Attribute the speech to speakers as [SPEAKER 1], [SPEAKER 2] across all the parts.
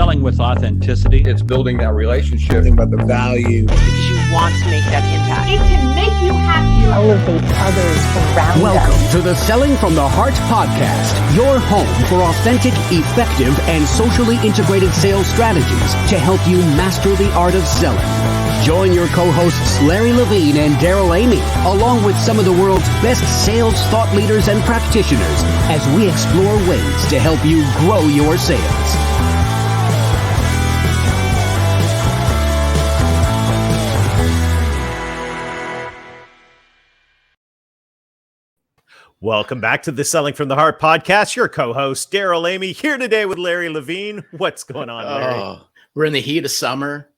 [SPEAKER 1] selling with authenticity.
[SPEAKER 2] It's building that relationship.
[SPEAKER 3] Think about the value.
[SPEAKER 4] Because you want to make that impact.
[SPEAKER 5] It can make you happier.
[SPEAKER 6] Elevate others around
[SPEAKER 7] Welcome
[SPEAKER 6] us.
[SPEAKER 7] to the Selling from the Heart podcast, your home for authentic, effective, and socially integrated sales strategies to help you master the art of selling. Join your co-hosts Larry Levine and Daryl Amy, along with some of the world's best sales thought leaders and practitioners, as we explore ways to help you grow your sales.
[SPEAKER 8] Welcome back to the Selling from the Heart podcast. Your co-host, Daryl Amy, here today with Larry Levine. What's going on, Larry?
[SPEAKER 9] We're in the heat of summer.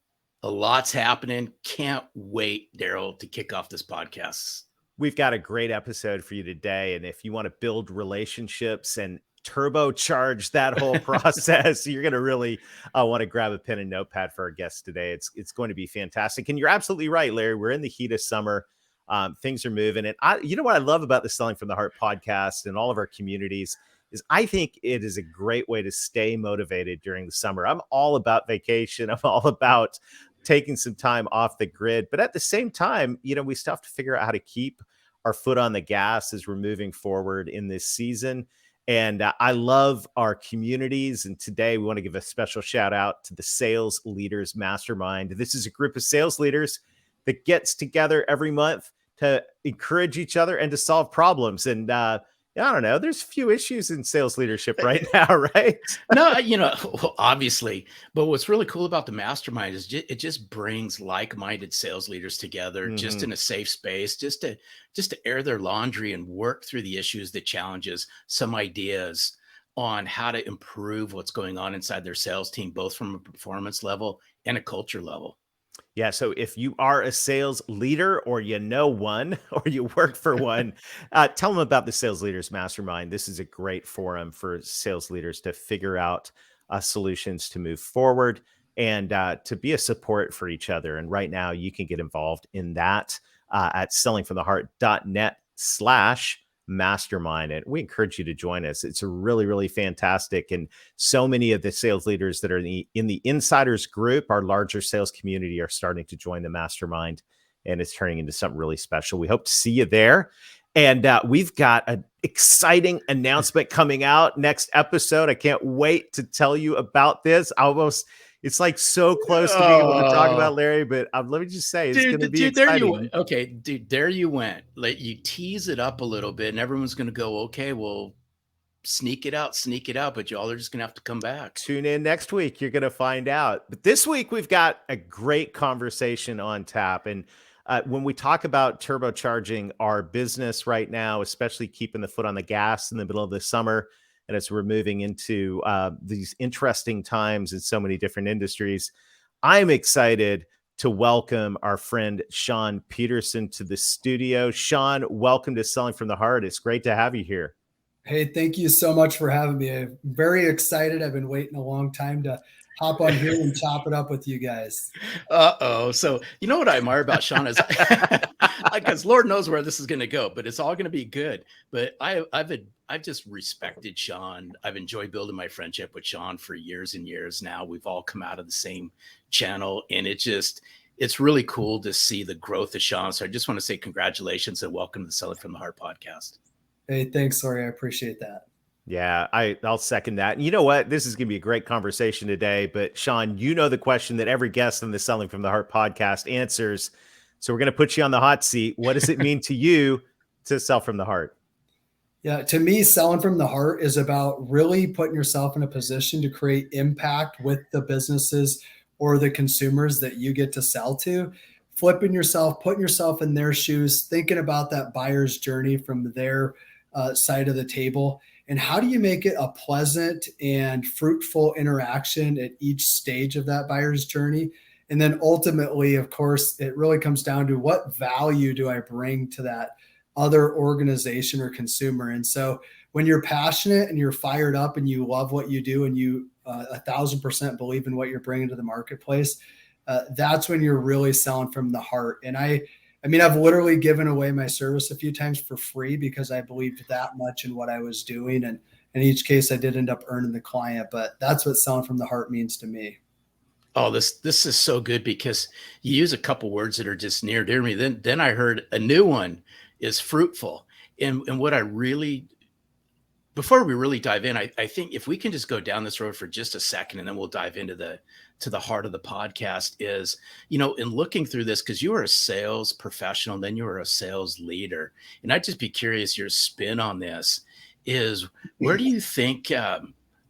[SPEAKER 9] A lot's happening. Can't wait, Daryl, to kick off this podcast.
[SPEAKER 8] We've got a great episode for you today. And if you want to build relationships and turbocharge that whole process, you're going to really want to grab a pen and notepad for our guest today. It's going to be fantastic. And you're absolutely right, Larry. We're in the heat of summer. Things are moving. And you know what I love about the Selling from the Heart podcast and all of our communities is I think it is a great way to stay motivated during the summer. I'm all about vacation. I'm all about taking some time off the grid. But at the same time, you know, we still have to figure out how to keep our foot on the gas as we're moving forward in this season. And I love our communities. And today we want to give a special shout out to the Sales Leaders Mastermind. This is a group of sales leaders that gets together every month to encourage each other and to solve problems. And I don't know, there's a few issues in sales leadership right now, right?
[SPEAKER 9] No, you know, obviously, but what's really cool about the mastermind is it just brings like-minded sales leaders together, just in a safe space, just to air their laundry and work through the issues, the challenges, some ideas on how to improve what's going on inside their sales team, both from a performance level and a culture level.
[SPEAKER 8] Yeah. So if you are a sales leader or you know one or you work for one, tell them about the Sales Leaders Mastermind. This is a great forum for sales leaders to figure out solutions to move forward and to be a support for each other. And right now you can get involved in that at sellingfromtheheart.net/mastermind. And we encourage you to join us. It's a really, really fantastic. And so many of the sales leaders that are in the insiders group, our larger sales community, are starting to join the mastermind, and it's turning into something really special. We hope to see you there. And we've got an exciting announcement coming out next episode. I can't wait to tell you about this. It's like so close to being able to talk about, Larry, but let me just say, it's going to be exciting.
[SPEAKER 9] There you went. Okay, dude, there you went. Like, you tease it up a little bit and everyone's going to go, okay, well, sneak it out, but y'all are just going to have to come back.
[SPEAKER 8] Tune in next week. You're going to find out. But this week, we've got a great conversation on tap. And when we talk about turbocharging our business right now, especially keeping the foot on the gas in the middle of the summer, and as we're moving into these interesting times in so many different industries, I'm excited to welcome our friend Shawn Peterson to the studio. Shawn, welcome to Selling from the Heart. It's great to have you here.
[SPEAKER 10] Hey, thank you so much for having me. I'm very excited. I've been waiting a long time to hop on here and chop it up with you guys.
[SPEAKER 9] So you know what I admire about Shawn is, because Lord knows where this is going to go, but it's all going to be good. But I've just respected Shawn. I've enjoyed building my friendship with Shawn for years and years now. We've all come out of the same channel, and it's really cool to see the growth of Shawn. So I just want to say congratulations and welcome to the Selling from the Heart podcast.
[SPEAKER 10] Hey, thanks, Larry. I appreciate that.
[SPEAKER 8] Yeah, I'll second that. And you know what? This is going to be a great conversation today. But Shawn, you know the question that every guest on the Selling from the Heart podcast answers. So we're going to put you on the hot seat. What does it mean to you to sell from the heart?
[SPEAKER 10] Yeah, to me, selling from the heart is about really putting yourself in a position to create impact with the businesses or the consumers that you get to sell to. Flipping yourself, putting yourself in their shoes, thinking about that buyer's journey from their side of the table. And how do you make it a pleasant and fruitful interaction at each stage of that buyer's journey? And then ultimately, of course, it really comes down to what value do I bring to that other organization or consumer? And so when you're passionate and you're fired up and you love what you do and you 1,000% believe in what you're bringing to the marketplace, that's when you're really selling from the heart. And I mean, I've literally given away my service a few times for free because I believed that much in what I was doing. And in each case, I did end up earning the client, but that's what selling from the heart means to me.
[SPEAKER 9] Oh, this is so good because you use a couple words that are just near dear to me. Then I heard a new one is fruitful. And what I really, before we really dive in, I think if we can just go down this road for just a second and then we'll dive into the heart of the podcast is, in looking through this, because you are a sales professional, then you are a sales leader. And I'd just be curious, your spin on this is, where do you think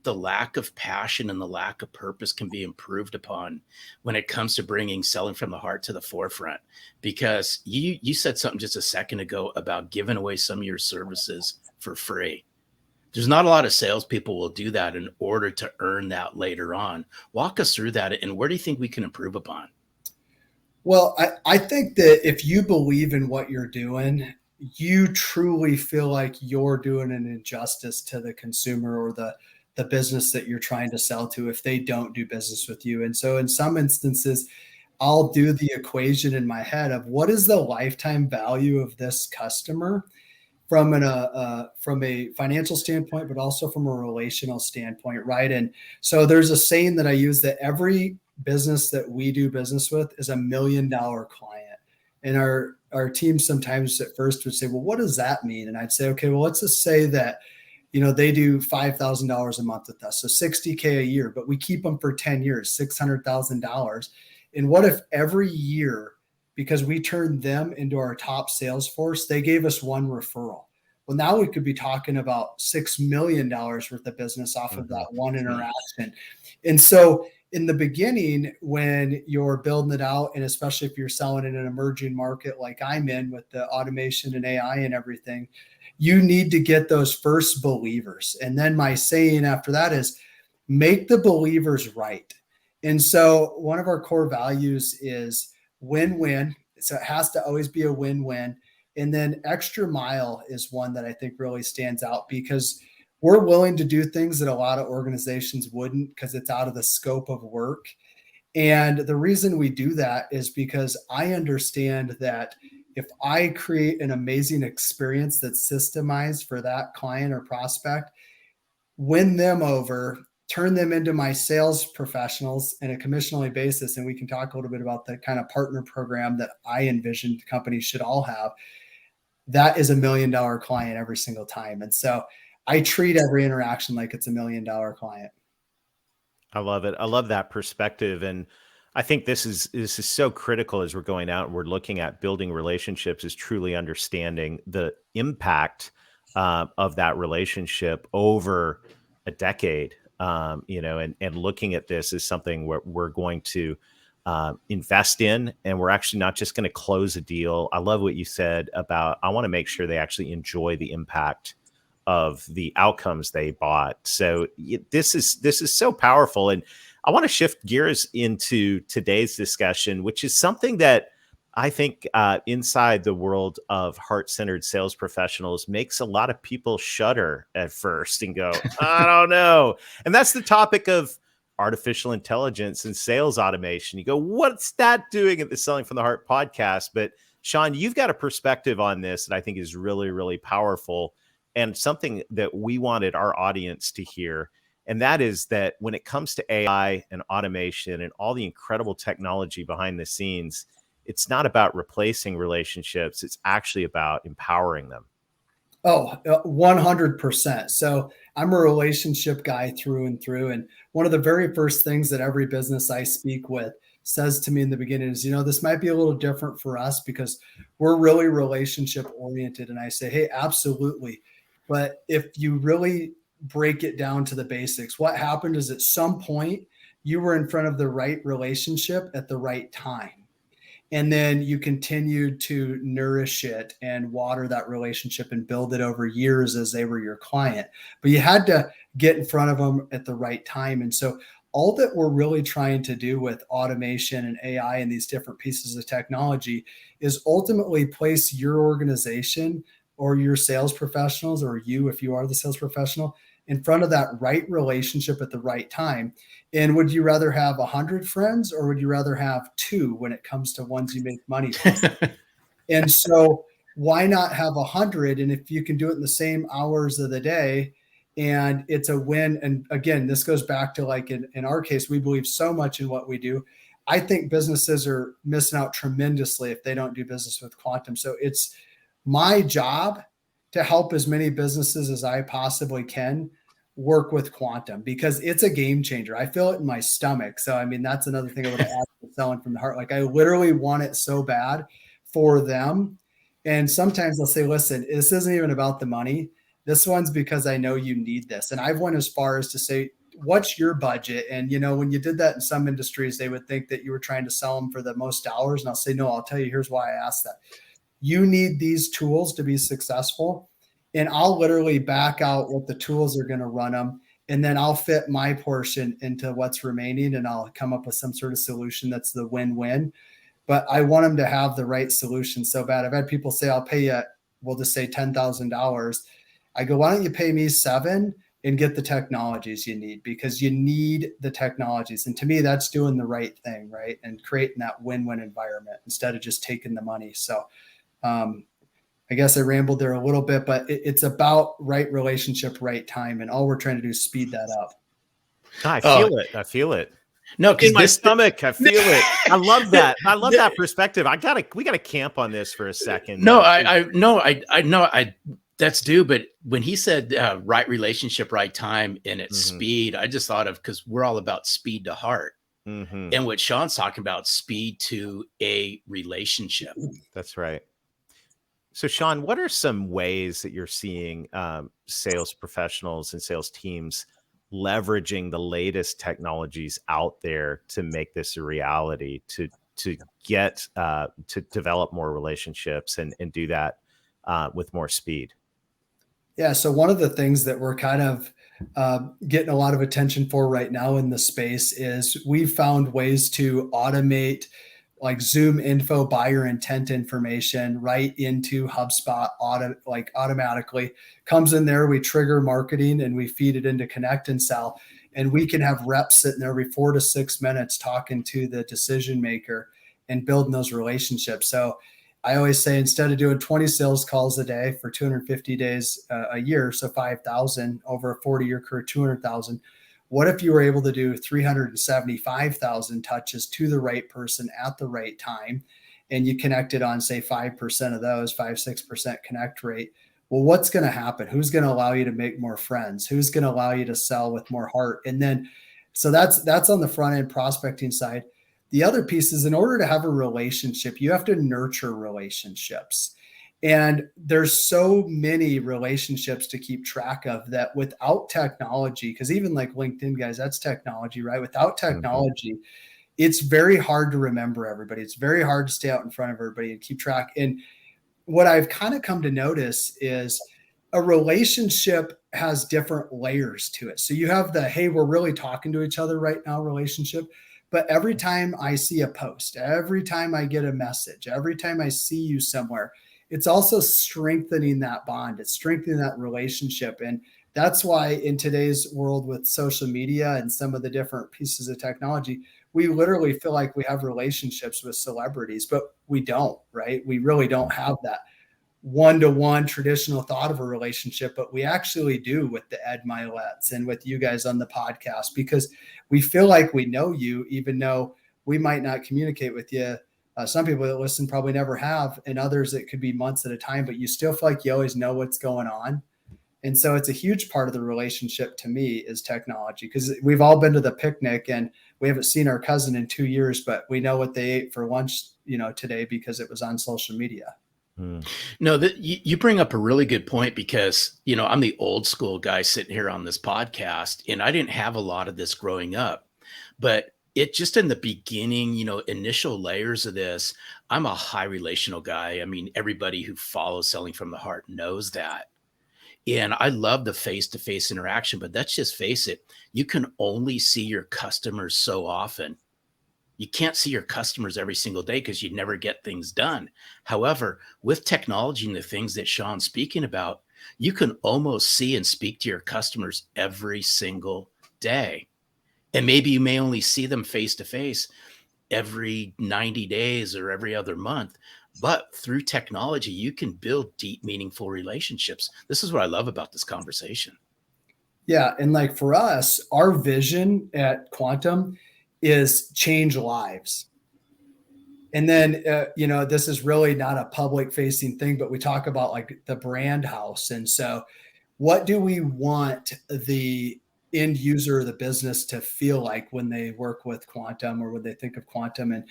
[SPEAKER 9] the lack of passion and the lack of purpose can be improved upon when it comes to bringing selling from the heart to the forefront? Because you said something just a second ago about giving away some of your services for free. There's not a lot of salespeople will do that in order to earn that later on. Walk us through that, and where do you think we can improve upon?
[SPEAKER 10] Well, I think that if you believe in what you're doing, you truly feel like you're doing an injustice to the consumer or the business that you're trying to sell to if they don't do business with you. And so in some instances, I'll do the equation in my head of what is the lifetime value of this customer from a financial standpoint, but also from a relational standpoint, right? And so there's a saying that I use that every business that we do business with is $1 million client. And our team sometimes at first would say, well, what does that mean? And I'd say, okay, well, let's just say that, they do $5,000 a month with us. So $60K a year, but we keep them for 10 years, $600,000. And what if every year, because we turned them into our top sales force, they gave us one referral? Well, now we could be talking about $6 million worth of business off of that one interaction. And so in the beginning, when you're building it out, and especially if you're selling in an emerging market like I'm in with the automation and AI and everything, you need to get those first believers. And then my saying after that is make the believers right. And so one of our core values is win-win. So it has to always be a win-win. And then extra mile is one that I think really stands out because we're willing to do things that a lot of organizations wouldn't because it's out of the scope of work. And the reason we do that is because I understand that if I create an amazing experience that's systemized for that client or prospect, win them over, turn them into my sales professionals in a commission-only basis, and we can talk a little bit about the kind of partner program that I envision companies should all have, that is $1 million client every single time. And so I treat every interaction like it's $1 million client.
[SPEAKER 8] I love it. I love that perspective. And I think this is so critical as we're going out and we're looking at building relationships, is truly understanding the impact of that relationship over a decade, and looking at this as something where we're going to invest in, and we're actually not just going to close a deal. I love what you said about, I want to make sure they actually enjoy the impact of the outcomes they bought. So this is so powerful. And I want to shift gears into today's discussion, which is something that I think inside the world of heart-centered sales professionals makes a lot of people shudder at first and go, I don't know. And that's the topic of artificial intelligence and sales automation. You go, what's that doing at the Selling from the Heart podcast? But Shawn, you've got a perspective on this that I think is really, really powerful and something that we wanted our audience to hear. And that is that when it comes to AI and automation and all the incredible technology behind the scenes, it's not about replacing relationships. It's actually about empowering them.
[SPEAKER 10] Oh, 100%. So I'm a relationship guy through and through. And one of the very first things that every business I speak with says to me in the beginning is, this might be a little different for us because we're really relationship oriented. And I say, hey, absolutely. But if you really break it down to the basics, what happened is at some point you were in front of the right relationship at the right time. And then you continued to nourish it and water that relationship and build it over years as they were your client. But you had to get in front of them at the right time. And so all that we're really trying to do with automation and AI and these different pieces of technology is ultimately place your organization or your sales professionals, or you, if you are the sales professional, in front of that right relationship at the right time. And would you rather have 100 friends or would you rather have 2 when it comes to ones you make money from? And so why not have 100? And if you can do it in the same hours of the day, and it's a win. And again, this goes back to like in our case, we believe so much in what we do. I think businesses are missing out tremendously if they don't do business with Quantum. So it's my job to help as many businesses as I possibly can work with Quantum, because it's a game changer. I feel it in my stomach. So, I mean, that's another thing I would add to selling from the heart. Like, I literally want it so bad for them. And sometimes I'll say, listen, this isn't even about the money. This one's because I know you need this. And I've went as far as to say, what's your budget? And, you know, when you did that in some industries, they would think that you were trying to sell them for the most dollars. And I'll say, no, I'll tell you, here's why I asked that. You need these tools to be successful. And I'll literally back out what the tools are going to run them. And then I'll fit my portion into what's remaining, and I'll come up with some sort of solution that's the win-win. But I want them to have the right solution so bad. I've had people say, I'll pay you, we'll just say $10,000. I go, why don't you pay me $7,000 and get the technologies you need? Because you need the technologies. And to me, that's doing the right thing, right? And creating that win-win environment instead of just taking the money. So I guess I rambled there a little bit, but it's about right relationship, right time. And all we're trying to do is speed that up.
[SPEAKER 8] I feel it. I feel it.
[SPEAKER 9] No, because
[SPEAKER 8] in my stomach, I feel it. I love that. I love that perspective. We gotta camp on this for a second.
[SPEAKER 9] No, I know that's due. But when he said right relationship, right time, and it's speed, I just thought of, because we're all about speed to heart. And what Shawn's talking about, speed to a relationship.
[SPEAKER 8] That's right. So, Shawn, what are some ways that you're seeing sales professionals and sales teams leveraging the latest technologies out there to make this a reality, to get to develop more relationships and do that with more speed?
[SPEAKER 10] Yeah. So one of the things that we're kind of getting a lot of attention for right now in the space is we've found ways to automate like Zoom info, buyer intent information right into HubSpot automatically comes in there. We trigger marketing and we feed it into Connect and Sell, and we can have reps sitting there every 4 to 6 minutes talking to the decision maker and building those relationships. So I always say, instead of doing 20 sales calls a day for 250 days a year, so 5,000 over a 40-year career, 200,000. What if you were able to do 375,000 touches to the right person at the right time, and you connected on, say, 5% of those, 5-6% connect rate? Well, what's going to happen? Who's going to allow you to make more friends? Who's going to allow you to sell with more heart? And then, so that's on the front end prospecting side. The other piece is, in order to have a relationship, you have to nurture relationships. And there's so many relationships to keep track of that without technology, because even like LinkedIn, guys, that's technology, right? Without technology, it's very hard to remember everybody. It's very hard to stay out in front of everybody and keep track. And what I've kind of come to notice is a relationship has different layers to it. So you have the, hey, we're really talking to each other right now relationship. But every time I see a post, every time I get a message, every time I see you somewhere, it's also strengthening that bond. It's strengthening that relationship. And that's why in today's world with social media and some of the different pieces of technology, we literally feel like we have relationships with celebrities, but we don't, right? We really don't have that one-to-one traditional thought of a relationship, but we actually do with the Ed Milet's and with you guys on the podcast, because we feel like we know you, even though we might not communicate with you. Some people that listen probably never have, and others it could be months at a time, but you still feel like you always know what's going on. And so it's a huge part of the relationship to me is technology, because we've all been to the picnic and we haven't seen our cousin in 2 years, but we know what they ate for lunch, today because it was on social media.
[SPEAKER 9] No, you bring up a really good point, because, I'm the old school guy sitting here on this podcast, and I didn't have a lot of this growing up, but it just in the beginning, initial layers of this, I'm a high relational guy. I mean, everybody who follows Selling from the Heart knows that. And I love the face-to-face interaction, but let's just face it. You can only see your customers so often. You can't see your customers every single day because you never get things done. However, with technology and the things that Shawn's speaking about, you can almost see and speak to your customers every single day. And maybe you may only see them face to face every 90 days or every other month. But through technology, you can build deep, meaningful relationships. This is what I love about this conversation.
[SPEAKER 10] Yeah. And like for us, our vision at Quantum is change lives. And then, this is really not a public facing thing, but we talk about like the brand house. And so, what do we want the end user of the business to feel like when they work with Quantum or when they think of Quantum? And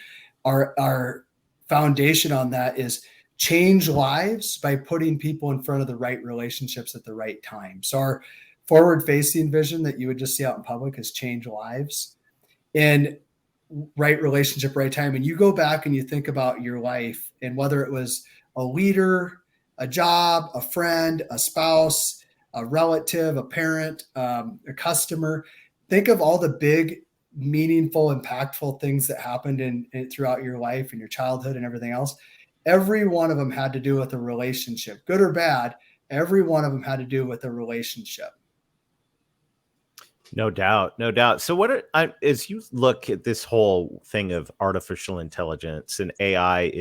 [SPEAKER 10] our foundation on that is change lives by putting people in front of the right relationships at the right time. So, our forward facing vision that you would just see out in public is change lives. And right relationship, right time. And you go back and you think about your life and whether it was a leader, a job, a friend, a spouse, a relative, a parent, a customer, think of all the big, meaningful, impactful things that happened in throughout your life and your childhood and everything else. Every one of them had to do with a relationship, good or bad. Every one of them had to do with a relationship.
[SPEAKER 8] No doubt, no doubt. So, as you look at this whole thing of artificial intelligence and AI,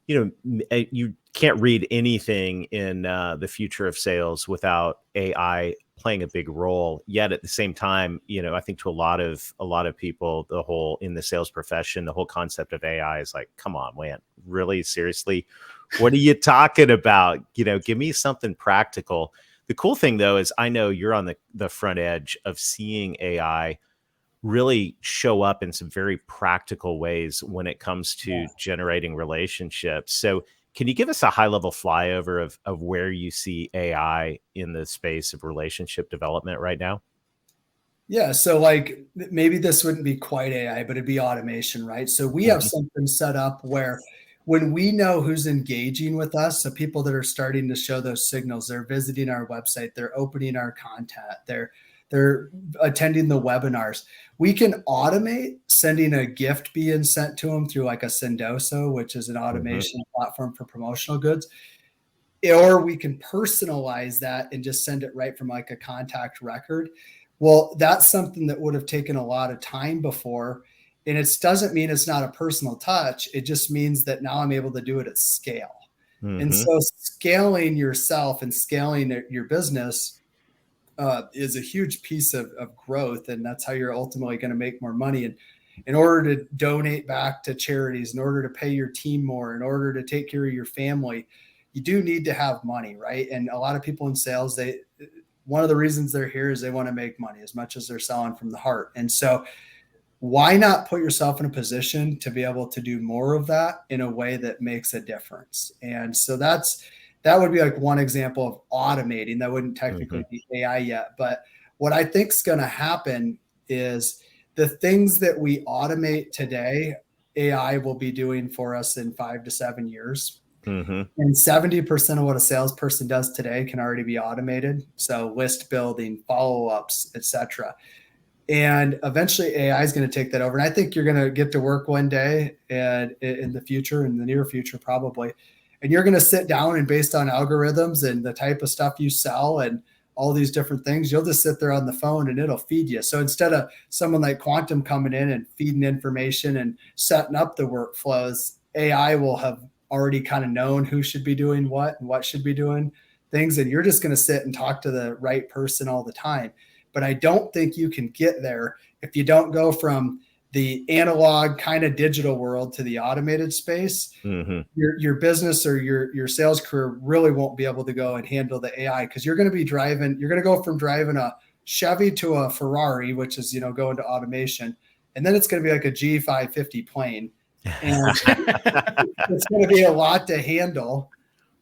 [SPEAKER 8] you can't read anything in the future of sales without AI playing a big role. Yet at the same time, I think to a lot of people, the whole in the sales profession, the whole concept of AI is like, come on, man, really, seriously, what are you talking about? Give me something practical. The cool thing, though, is I know you're on the front edge of seeing AI really show up in some very practical ways when it comes to generating relationships. So can you give us a high level flyover of where you see AI in the space of relationship development right now?
[SPEAKER 10] Yeah. So like maybe this wouldn't be quite AI, but it'd be automation, right? So we have something set up where when we know who's engaging with us, so people that are starting to show those signals, they're visiting our website, they're opening our content, they're attending the webinars. We can automate sending a gift being sent to them through like a Sendoso, which is an automation platform for promotional goods. Or we can personalize that and just send it right from like a contact record. Well, that's something that would have taken a lot of time before. And it doesn't mean it's not a personal touch. It just means that now I'm able to do it at scale. And so scaling yourself and scaling your business is a huge piece of growth. And that's how you're ultimately going to make more money. And in order to donate back to charities, in order to pay your team more, in order to take care of your family, you do need to have money, right? And a lot of people in sales, one of the reasons they're here is they want to make money as much as they're selling from the heart. And so why not put yourself in a position to be able to do more of that in a way that makes a difference? And so that would be like one example of automating. That wouldn't technically be AI yet, but what I think is going to happen is the things that we automate today, AI will be doing for us in 5 to 7 years. And 70% of what a salesperson does today can already be automated. So list building, follow-ups, etc. And eventually AI is going to take that over. And I think you're going to get to work one day and in the future, in the near future, probably. And you're going to sit down and based on algorithms and the type of stuff you sell and all these different things, you'll just sit there on the phone and it'll feed you. So instead of someone like Quantum coming in and feeding information and setting up the workflows, AI will have already kind of known who should be doing what and what should be doing things. And you're just going to sit and talk to the right person all the time. But I don't think you can get there if you don't go from the analog kind of digital world to the automated space. Your business or your sales career really won't be able to go and handle the AI because you're going to go from driving a Chevy to a Ferrari, which is, going to automation. And then it's going to be like a G550 plane. And it's going to be a lot to handle.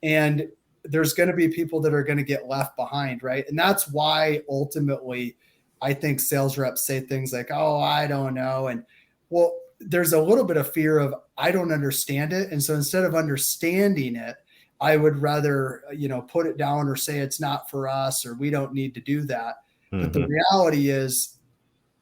[SPEAKER 10] And there's going to be people that are going to get left behind, right? And that's why ultimately I think sales reps say things like, oh, I don't know. And well, there's a little bit of fear of, I don't understand it. And so instead of understanding it, I would rather, put it down or say it's not for us or we don't need to do that. But the reality is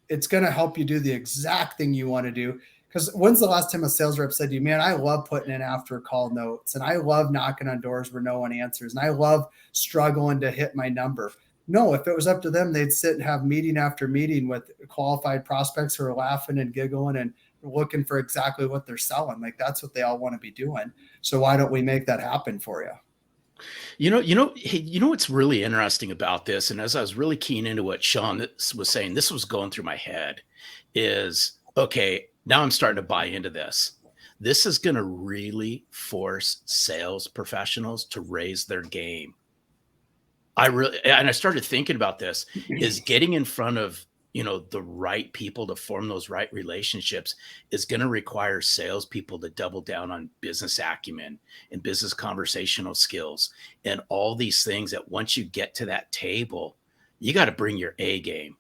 [SPEAKER 10] it's going to help you do the exact thing you want to do. Because when's the last time a sales rep said to you, man, I love putting in after call notes and I love knocking on doors where no one answers. And I love struggling to hit my number. No, if it was up to them, they'd sit and have meeting after meeting with qualified prospects who are laughing and giggling and looking for exactly what they're selling. Like that's what they all want to be doing. So why don't we make that happen for you?
[SPEAKER 9] Hey, what's really interesting about this, and as I was really keen into what Shawn was saying, this was going through my head, is okay, now I'm starting to buy into this. This is going to really force sales professionals to raise their game. And I started thinking about this, is getting in front of, the right people to form those right relationships is going to require salespeople to double down on business acumen and business conversational skills and all these things that once you get to that table, you got to bring your A game.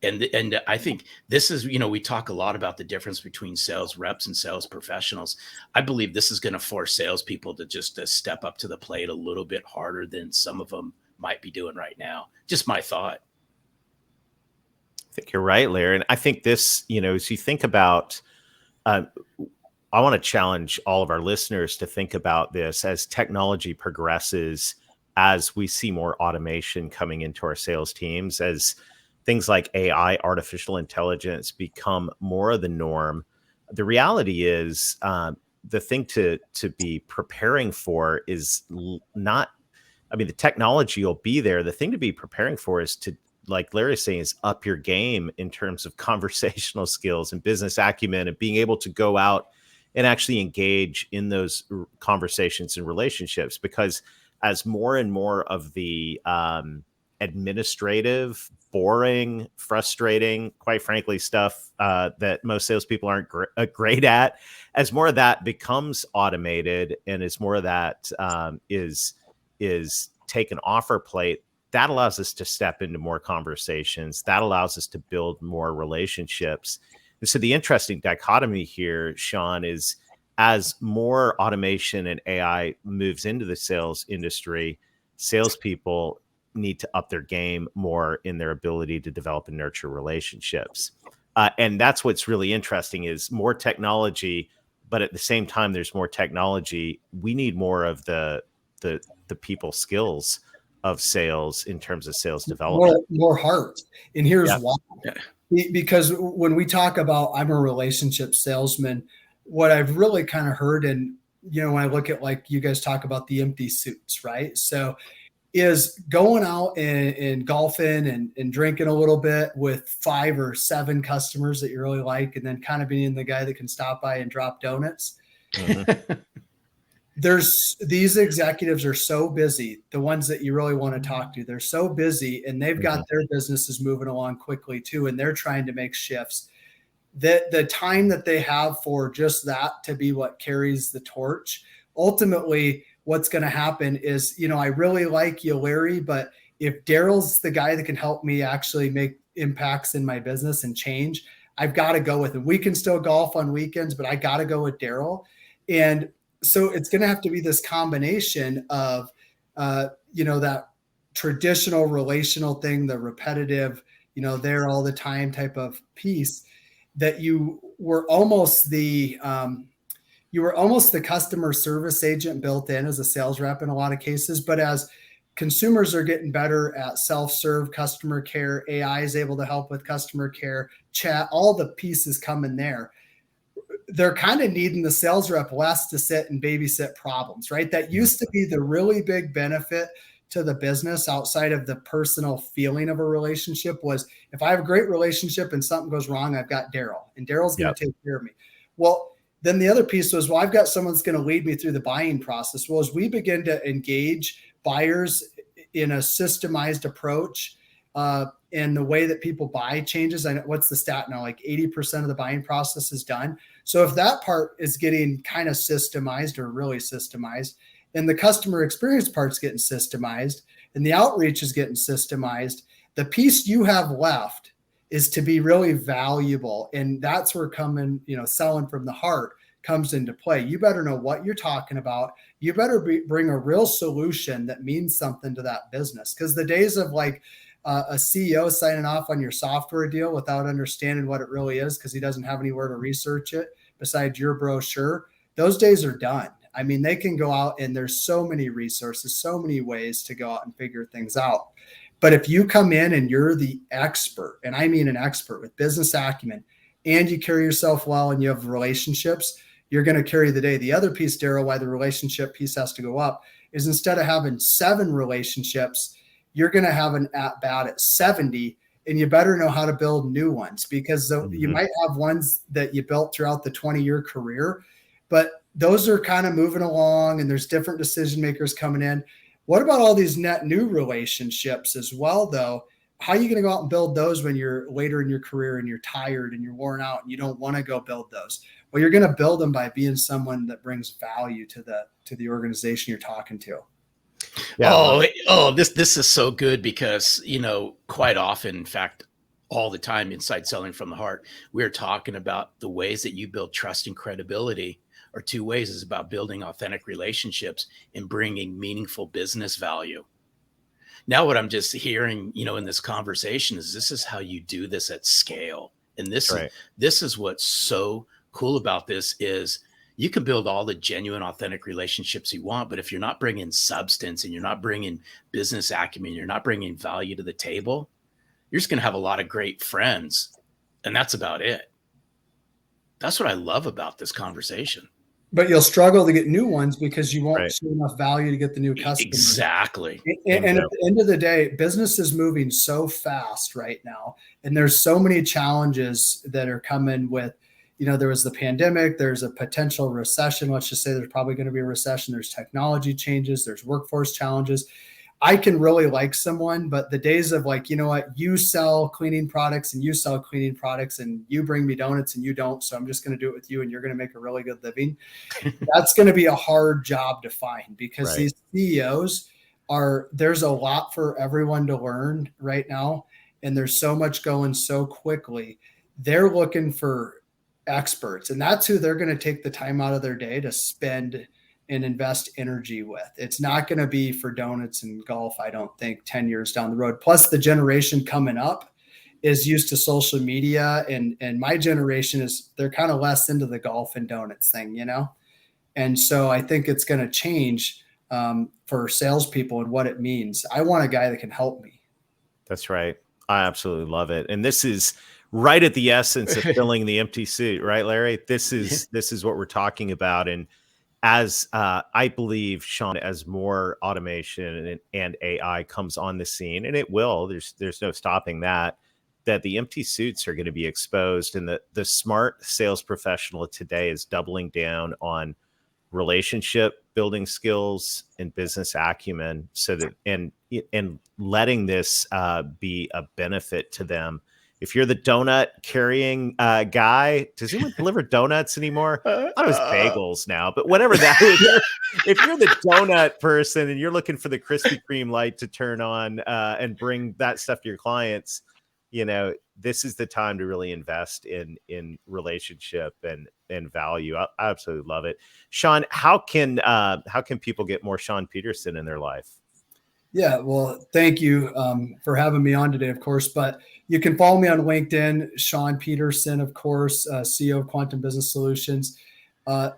[SPEAKER 9] And I think this is, we talk a lot about the difference between sales reps and sales professionals. I believe this is going to force salespeople to step up to the plate a little bit harder than some of them might be doing right now. Just my thought.
[SPEAKER 8] I think you're right, Larry. And I think this, as you think about, I want to challenge all of our listeners to think about this as technology progresses, as we see more automation coming into our sales teams, as things like AI, artificial intelligence, become more of the norm. The reality is the thing to be preparing for is not, the technology will be there. The thing to be preparing for is to, like Larry's saying, is up your game in terms of conversational skills and business acumen and being able to go out and actually engage in those conversations and relationships. Because as more and more of the administrative, boring, frustrating, quite frankly, stuff that most salespeople aren't great at, as more of that becomes automated and as more of that is taken off our plate, that allows us to step into more conversations. That allows us to build more relationships. And so the interesting dichotomy here, Shawn, is as more automation and AI moves into the sales industry, salespeople need to up their game more in their ability to develop and nurture relationships. And that's what's really interesting, is more technology, but at the same time, there's more technology. We need more of the people skills of sales in terms of sales development.
[SPEAKER 10] More heart. And here's
[SPEAKER 8] Yeah.
[SPEAKER 10] why. Because when we talk about, I'm a relationship salesman, what I've really kind of heard, and when I look at, like, you guys talk about the empty suits, right? So is going out and golfing and drinking a little bit with 5 or 7 customers that you really like, and then kind of being the guy that can stop by and drop donuts. Mm-hmm. These executives are so busy, the ones that you really want to talk to, they're so busy, and they've got their businesses moving along quickly too, and they're trying to make shifts, that the time that they have for just that to be what carries the torch, ultimately what's going to happen is, I really like you, Larry, but if Daryl's the guy that can help me actually make impacts in my business and change, I've got to go with him. We can still golf on weekends, but I got to go with Daryl. And so it's going to have to be this combination of, that traditional relational thing, the repetitive, there all the time type of piece, that you were almost the customer service agent built in as a sales rep in a lot of cases. But as consumers are getting better at self-serve customer care, AI is able to help with customer care, chat, all the pieces come in there. They're kind of needing the sales rep less to sit and babysit problems, right? That used to be the really big benefit to the business outside of the personal feeling of a relationship, was if I have a great relationship and something goes wrong, I've got Daryl, and Daryl's going to take care of me. Well, then the other piece was, well, I've got someone that's going to lead me through the buying process. Well, as we begin to engage buyers in a systemized approach, and the way that people buy changes, I know, what's the stat now? Like 80% of the buying process is done. So if that part is getting kind of systemized or really systemized, and the customer experience part's getting systemized, and the outreach is getting systemized, the piece you have left is to be really valuable. And that's where selling from the heart comes into play. You better know what you're talking about. You better bring a real solution that means something to that business. Because the days of like a CEO signing off on your software deal without understanding what it really is, because he doesn't have anywhere to research it besides your brochure, those days are done. I mean, they can go out, and there's so many resources, so many ways to go out and figure things out. But if you come in and you're the expert, and I mean an expert with business acumen, and you carry yourself well and you have relationships, you're going to carry the day. The other piece, Daryl, why the relationship piece has to go up, is instead of having 7 relationships, you're going to have an at bat at 70, and you better know how to build new ones, because you might have ones that you built throughout the 20-year career, but those are kind of moving along and there's different decision makers coming in. What about all these net new relationships as well, though? How are you going to go out and build those when you're later in your career and you're tired and you're worn out and you don't want to go build those? Well, you're going to build them by being someone that brings value to the organization you're talking to.
[SPEAKER 9] Yeah, this is so good, because, quite often, in fact, all the time inside Selling from the Heart, we're talking about the ways that you build trust and credibility, or 2 ways is about building authentic relationships and bringing meaningful business value. Now, what I'm just hearing, in this conversation is this is how you do this at scale. And this is what's so cool about this is you can build all the genuine, authentic relationships you want, but if you're not bringing substance and you're not bringing business acumen, you're not bringing value to the table, you're just going to have a lot of great friends. And that's about it. That's what I love about this conversation.
[SPEAKER 10] But you'll struggle to get new ones because you won't show enough value to get the new customers.
[SPEAKER 9] Exactly.
[SPEAKER 10] And at the end of the day, business is moving so fast right now. And there's so many challenges that are coming with, there was the pandemic, there's a potential recession. Let's just say there's probably going to be a recession. There's technology changes, there's workforce challenges. I can really like someone, but the days of like, you sell cleaning products and you sell cleaning products and you bring me donuts and you don't, so I'm just going to do it with you and you're going to make a really good living. That's going to be a hard job to find, because these CEOs there's a lot for everyone to learn right now. And there's so much going so quickly. They're looking for experts, and that's who they're going to take the time out of their day to spend and invest energy with. It's not going to be for donuts and golf, I don't think, 10 years down the road. Plus, the generation coming up is used to social media, and my generation they're kind of less into the golf and donuts thing, And so I think it's going to change for salespeople and what it means. I want a guy that can help me.
[SPEAKER 8] That's right. I absolutely love it. And this is right at the essence of filling the empty suit, right, Larry? This is what we're talking about. And as I believe, Shawn, as more automation and AI comes on the scene, and it will, there's no stopping that the empty suits are going to be exposed. And the smart sales professional of today is doubling down on relationship building skills and business acumen, so that and letting this be a benefit to them. If you're the donut carrying guy, does anyone deliver donuts anymore? I thought it was bagels now, but whatever that is. If you're the donut person and you're looking for the Krispy Kreme light to turn on and bring that stuff to your clients, this is the time to really invest in relationship and value. I absolutely love it. Shawn, how can people get more Shawn Peterson in their life?
[SPEAKER 10] Yeah, well, thank you for having me on today, of course. But you can follow me on LinkedIn, Shawn Peterson, of course, CEO of Quantum Business Solutions.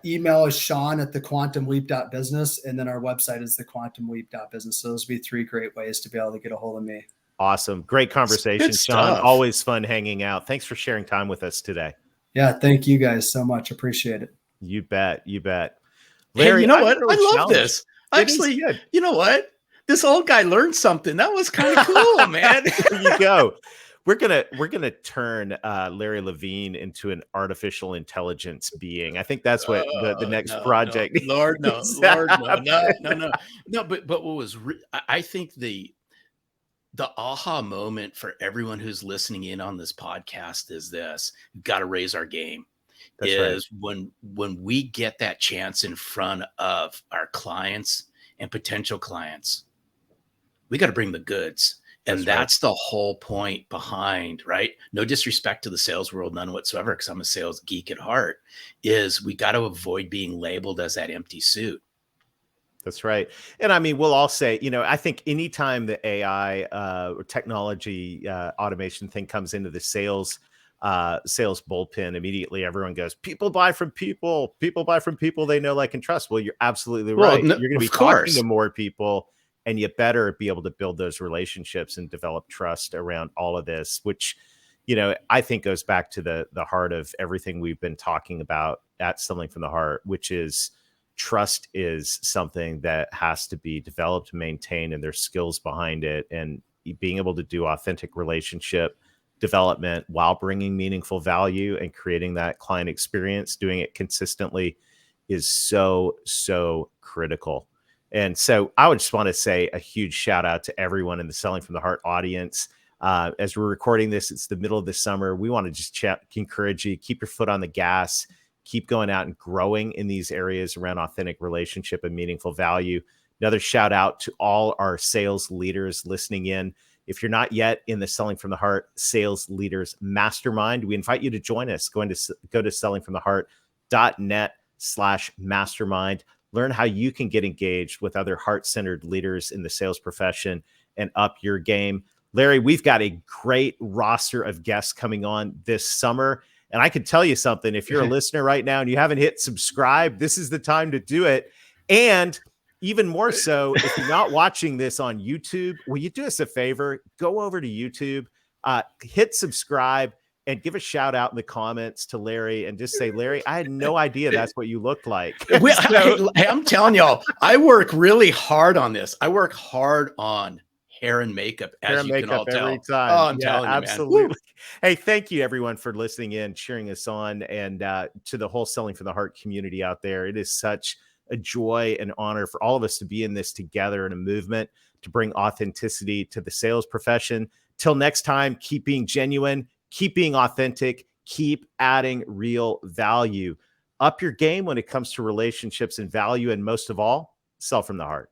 [SPEAKER 10] Email is Shawn@thequantumleap.business, and then our website is thequantumleap.business. So those would be 3 great ways to be able to get a hold of me.
[SPEAKER 8] Awesome. Great conversation, Shawn. Always fun hanging out. Thanks for sharing time with us today.
[SPEAKER 10] Yeah, thank you guys so much. Appreciate it.
[SPEAKER 8] You bet.
[SPEAKER 9] Larry, hey, you know what? I love this. Actually, you know what? This old guy learned something. That was kind of cool, man.
[SPEAKER 8] There you go. We're gonna turn Larry Levine into an artificial intelligence being. I think that's what the next project.
[SPEAKER 9] No, Lord, no, Lord, no. But what was I think the aha moment for everyone who's listening in on this podcast is this: we've got to raise our game. That's right. When we get that chance in front of our clients and potential clients, we got to bring the goods. And that's the whole point behind, right? No disrespect to the sales world, none whatsoever, because I'm a sales geek at heart, is we got to avoid being labeled as that empty suit.
[SPEAKER 8] That's right. And I mean, we'll all say, I think anytime the AI or technology automation thing comes into the sales bullpen, immediately everyone goes, people buy from people they know, like, and trust. Well, you're absolutely right. You're going to be talking to more people. And you better be able to build those relationships and develop trust around all of this, which, I think goes back to the heart of everything we've been talking about at Selling from the Heart, which is trust is something that has to be developed, maintained, and there's skills behind it. And being able to do authentic relationship development while bringing meaningful value and creating that client experience, doing it consistently, is so, so critical. And so I would just want to say a huge shout out to everyone in the Selling from the Heart audience. As we're recording this, it's the middle of the summer. We want to just encourage you, keep your foot on the gas, keep going out and growing in these areas around authentic relationship and meaningful value. Another shout out to all our sales leaders listening in. If you're not yet in the Selling from the Heart Sales Leaders Mastermind, we invite you to join us. Go to sellingfromtheheart.net/mastermind. Learn how you can get engaged with other heart-centered leaders in the sales profession and up your game. Larry, we've got a great roster of guests coming on this summer. And I can tell you something, if you're a listener right now and you haven't hit subscribe, this is the time to do it. And even more so, if you're not watching this on YouTube, will you do us a favor? Go over to YouTube, hit subscribe, and give a shout out in the comments to Larry and just say, Larry, I had no idea that's what you looked like.
[SPEAKER 9] I'm telling y'all, I work really hard on this. I work hard on hair and makeup, as you can all tell.
[SPEAKER 8] Every time.
[SPEAKER 9] Oh, I'm telling you,
[SPEAKER 8] absolutely.
[SPEAKER 9] Man.
[SPEAKER 8] Hey, thank you everyone for listening in, cheering us on, and to the whole Selling from the Heart community out there. It is such a joy and honor for all of us to be in this together in a movement to bring authenticity to the sales profession. Till next time, keep being genuine, keep being authentic, keep adding real value. Up your game when it comes to relationships and value, and most of all, sell from the heart.